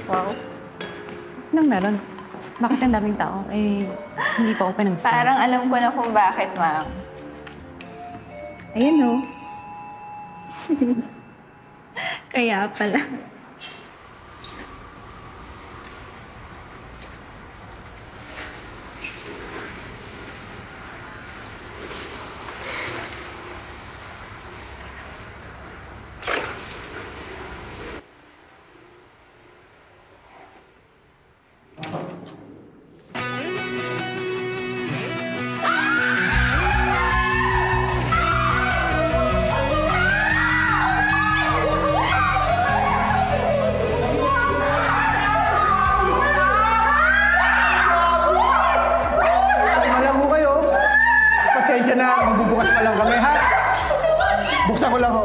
Wow. Anong meron? Bakit ang daming tao? Eh, hindi pa open ang store. Parang alam ko na kung bakit, ma'am. Ayun, oh. Kaya pala. Malang ho kayo. Pasensya na, magbubukas pa lang kami, ha? Buksan ko lang ho.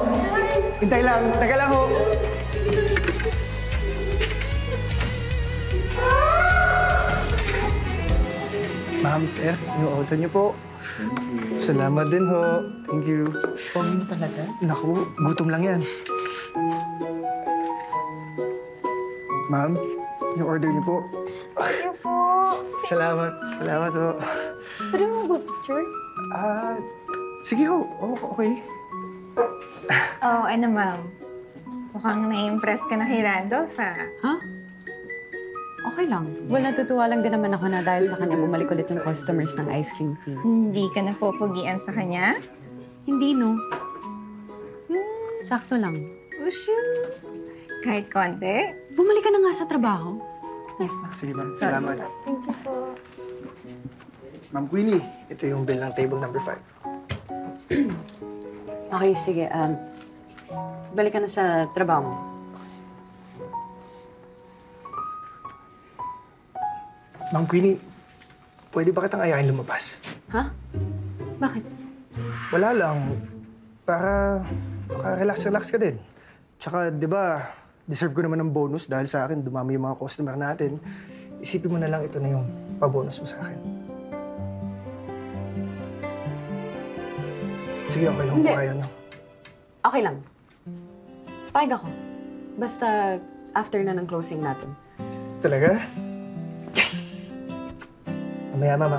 Hintay lang, teka lang ho. Ma'am, sir, yung order niyo po. Salamat din ho. Thank you. Pogi mo talaga? Naku, gutom lang yan. Ma'am, yung order niyo po. Thank you po. Salamat. Salamat ho. Pwede mo mag-picture? Sige ho. Oh, okay. Oh, ano, ma'am? Mukhang na-impress ka na kay Randolph, ha? Ha? Okay lang. Well, natutuwa lang din naman ako na dahil sa kanya bumalik ulit ng customers ng ice cream tea. Hindi ka napupugian sa kanya? Hindi, no? Sakto lang. Oh, shoot. Kahit konti? Bumalik ka na nga sa trabaho. Yes, ma'am. Sige, ma'am. Sorry. Salamat. Thank you po. Ma'am Queenie, ito yung bill ng table number 5. Okay, sige. Balik ka na sa trabaho mo. Ma'am Queenie, pwede ba kitang ayahin lumabas? Ha? Bakit? Wala lang. Para relax ka din. Tsaka, di ba, deserve ko naman ng bonus dahil sa akin, dumami yung mga customer natin. Isipin mo na lang ito na yung pabonus mo sa akin. Sige, okay lang Hindi. kung ayaw, no? Okay lang. Payag ako. Basta after na ng closing natin. Talaga? Yes! Mamaya, mama.